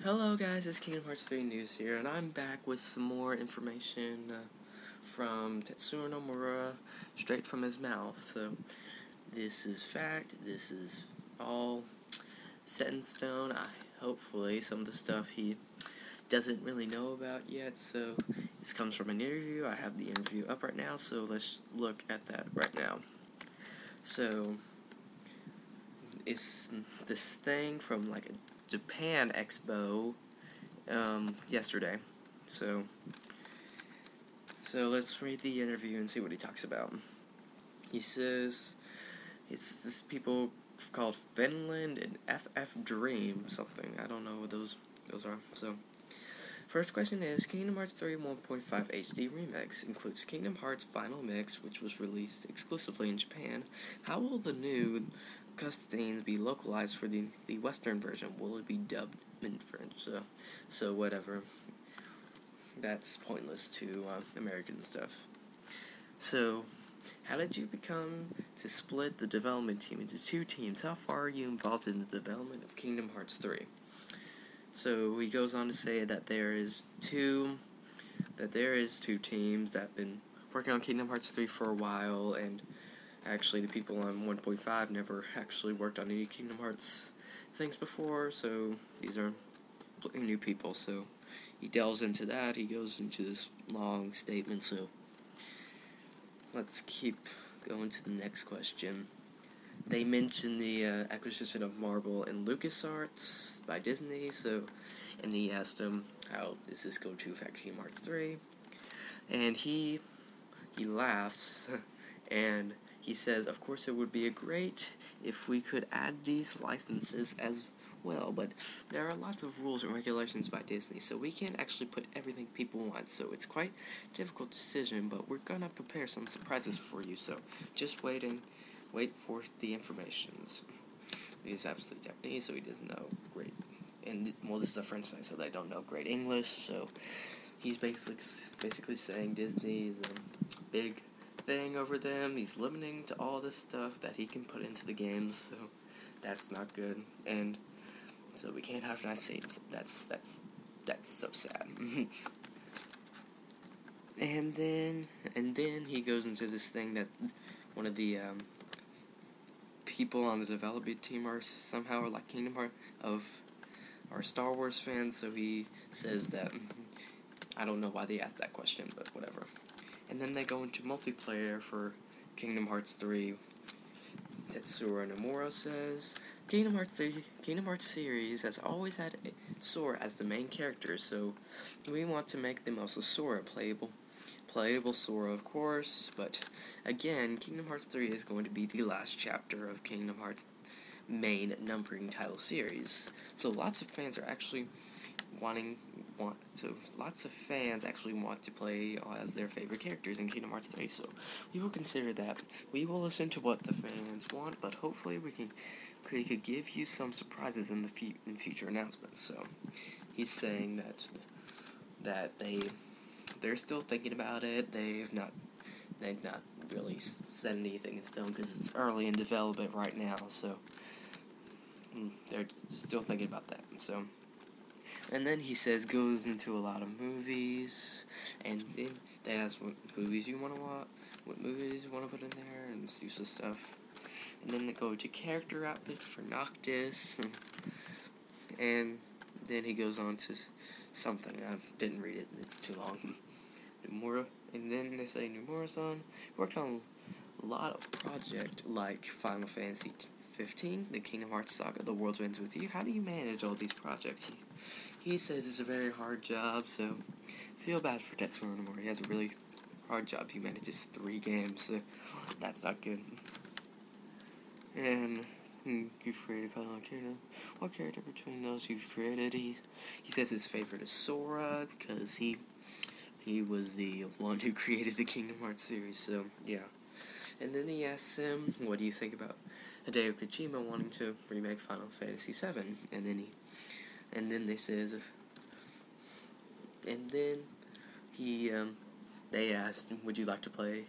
Hello guys, it's Kingdom Hearts 3 News here, and I'm back with some more information from Tetsuya Nomura, straight from his mouth. So, this is fact, this is all set in stone. Hopefully some of the stuff he doesn't really know about yet, so this comes from an interview. I have the interview up right now, so let's look at that right now. So, it's this thing from like a Japan Expo yesterday. So let's read the interview and see what he talks about. He says it's this people called Finland and FF Dream something. I don't know what those are. So first question is, Kingdom Hearts 3 1.5 HD Remix includes Kingdom Hearts Final Mix, which was released exclusively in Japan. How will the new cutscenes be localized for the Western version? Will it be dubbed in French? So whatever. That's pointless to American stuff. So, how did you become to split the development team into two teams? How far are you involved in the development of Kingdom Hearts 3? So he goes on to say that there is two teams that have been working on Kingdom Hearts 3 for a while, and actually the people on 1.5 never actually worked on any Kingdom Hearts things before, so these are new people. So he delves into that. He goes into this long statement, so let's keep going to the next question. They mentioned the acquisition of Marvel and LucasArts by Disney, and he asked him, how does this go to affect Kingdom Hearts 3? And he laughs, and he says, of course it would be great if we could add these licenses as well, but there are lots of rules and regulations by Disney, so we can't actually put everything people want, so it's quite a difficult decision, but we're gonna prepare some surprises for you, so just wait for the informations. He's absolutely Japanese, so he doesn't know great, and well, this is a French site, so they don't know great English, so he's basically saying Disney is a big thing over them. He's limiting to all this stuff that he can put into the games, so that's not good, and so we can't have nice scenes. That's so sad. and then he goes into this thing that one of the people on the development team are somehow like Kingdom Hearts are Star Wars fans. So he says that I don't know why they asked that question, but whatever. And then they go into multiplayer for Kingdom Hearts 3. Tetsuya Nomura says, Kingdom Hearts series has always had Sora as the main character, so we want to make the most of Sora playable Sora, of course, but again, Kingdom Hearts 3 is going to be the last chapter of Kingdom Hearts' main numbering title series, so lots of fans are actually lots of fans actually want to play as their favorite characters in Kingdom Hearts 3, so we will consider that. We will listen to what the fans want, but hopefully we could give you some surprises in future announcements. So he's saying that they're still thinking about it. They've not really set anything in stone because it's early in development right now, so they're still thinking about that. So. And then he goes into a lot of movies, and then they ask what movies you want to watch, what movies you want to put in there, and this useless stuff. And then they go to character outfits for Noctis, and then he goes on to something. I didn't read it, it's too long. Nomura, and then they say Nomura-san worked on a lot of projects like Final Fantasy 15, the Kingdom Hearts Saga, The World Ends With You. How do you manage all these projects? He says it's a very hard job, so feel bad for Tetsuya Nomura. He has a really hard job. He manages 3 games, so that's not good. And you've created what character between those you've created? He says his favorite is Sora because he was the one who created the Kingdom Hearts series. So yeah. And then he asks him, what do you think about Hideo Kojima wanting to remake Final Fantasy VII? And then they asked, would you like to play?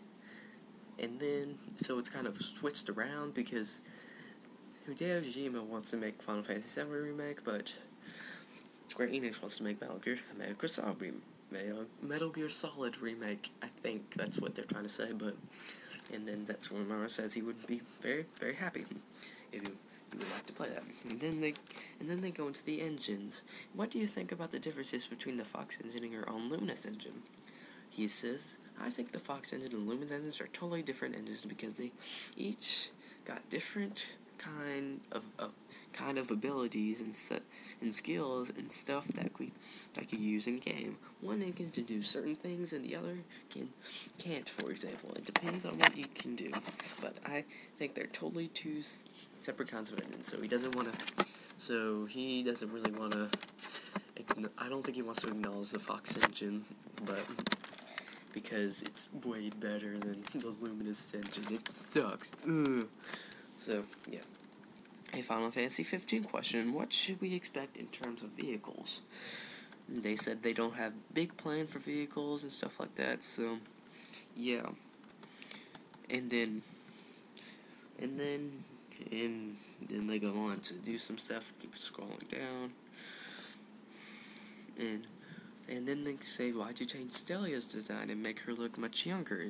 And then, so it's kind of switched around because Hideo Kojima wants to make Final Fantasy VII remake, but Square Enix wants to make Metal Gear Solid remake. I think that's what they're trying to say, but and then that's when Mara says he would be very, very happy if you would like to play that. And then they go into the engines. What do you think about the differences between the Fox engine and your own Luminous engine? He says, I think the Fox engine and Luminous engines are totally different engines because they each got different kind of abilities and skills and stuff that I could use in game. One engine can do certain things and the other can't, for example. It depends on what you can do. But I think they're totally two separate kinds of engines, so he doesn't really want to, I don't think he wants to acknowledge the Fox engine, but because it's way better than the Luminous engine. It sucks. Ugh. So, yeah. A Final Fantasy 15 question. What should we expect in terms of vehicles? They said they don't have big plans for vehicles and stuff like that, so, yeah. And then they go on to do some stuff, keep scrolling down. And then they say, why'd you change Stelia's design and make her look much younger?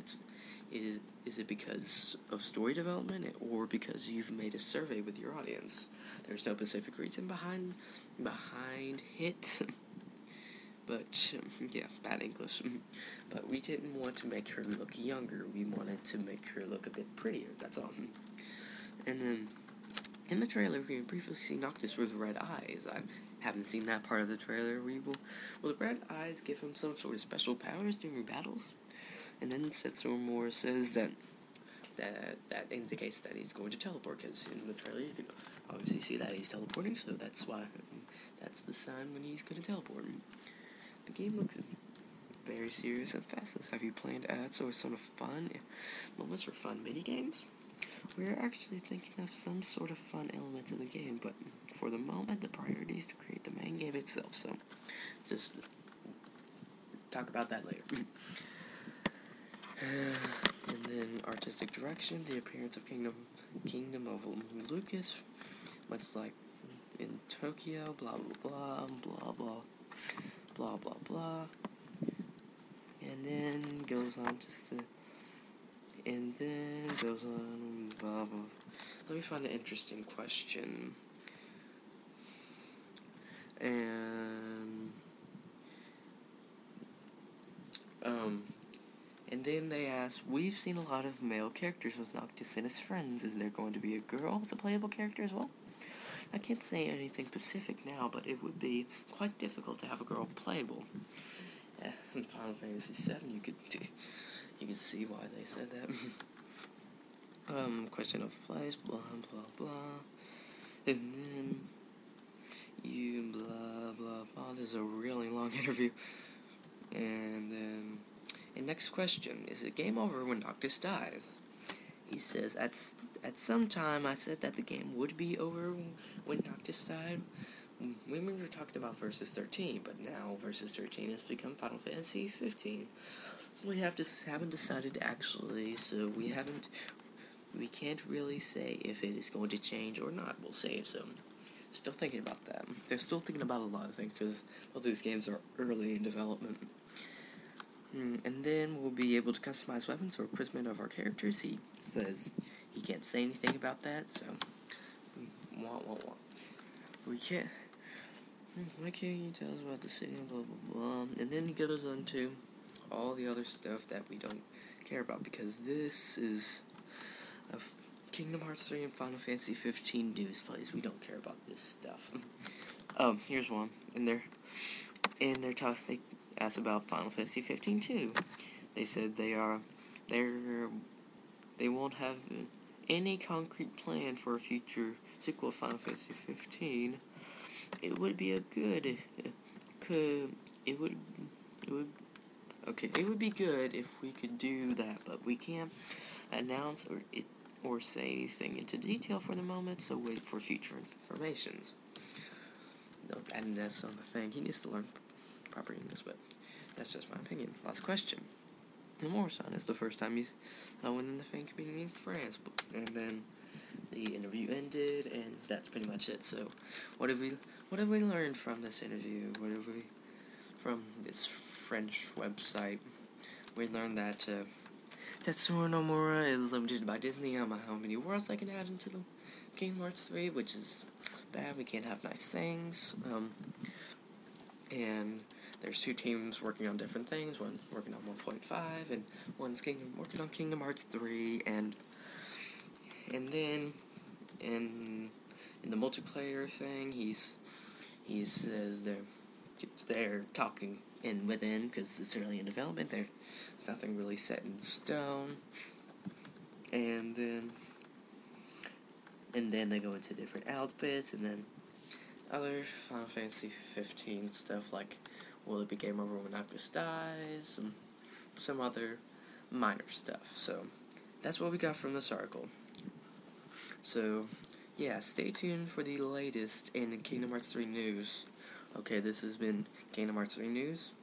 Is it because of story development or because you've made a survey with your audience? There's no specific reason behind it. But, yeah, bad English. But we didn't want to make her look younger. We wanted to make her look a bit prettier, that's all. And then, in the trailer, we can briefly see Noctis with red eyes. I haven't seen that part of the trailer. Will the red eyes give him some sort of special powers during battles? And then Setsumura says that indicates that he's going to teleport, because in the trailer you can obviously see that he's teleporting, so that's the sign when he's going to teleport. The game looks very serious and fast. Have you planned ads or sort of fun moments or fun mini-games? We're actually thinking of some sort of fun elements in the game, but for the moment, the priority is to create the main game itself, so just talk about that later. And then artistic direction, the appearance of Kingdom of Lucas, much like in Tokyo, blah blah blah, blah blah, blah blah blah, and then goes on blah blah. Let me find an interesting question. And then they ask, we've seen a lot of male characters with Noctis and his friends. Is there going to be a girl as a playable character as well? I can't say anything specific now, but it would be quite difficult to have a girl playable. In Final Fantasy VII, you could see why they said that. Question of place, blah blah blah, and then you blah blah blah. This is a really long interview, and then. And next question, is it game over when Noctis dies? He says, at some time I said that the game would be over when Noctis died. We were talking about Versus 13, but now Versus 13 has become Final Fantasy 15. We haven't decided actually, so we can't really say if it is going to change or not. We'll save some. Still thinking about that. They're still thinking about a lot of things, because all these games are early in development. And then we'll be able to customize weapons or equipment of our characters. He says he can't say anything about that, so we can't. Why can't you tell us about the city and blah blah blah? And then he goes on to all the other stuff that we don't care about, because this is a Kingdom Hearts 3 and Final Fantasy 15 news plays. We don't care about this stuff. Here's one, and they asked about Final Fantasy 15 too. They said they won't have any concrete plan for a future sequel of Final Fantasy 15. It would be good if we could do that, but we can't announce or say anything into detail for the moment, so wait for future informations. Don't add an S on the thing. He needs to learn proper English, but that's just my opinion. Last question. Morrison is the first time you saw one in the fan community in France, and then the interview ended, and that's pretty much it. So, what have we learned from this interview? What have we from this French website? We learned that Tetsuya Nomura is limited by Disney on how many worlds they can add into the Kingdom Hearts 3, which is bad. We can't have nice things. And there's 2 teams working on different things. One working on 1.5, and one's working on Kingdom Hearts 3. And then in the multiplayer thing, he says they're talking within because it's early in development. There's nothing really set in stone. And then they go into different outfits, and then other Final Fantasy 15 stuff like, will it be game over when Noctis dies, and some other minor stuff. So that's what we got from this article. So yeah, stay tuned for the latest in Kingdom Hearts 3 news. Okay, this has been Kingdom Hearts 3 news,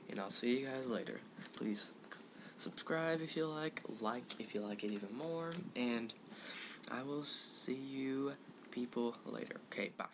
and I'll see you guys later. Please subscribe if you like if you like it even more, and I will see you people later. Okay, bye.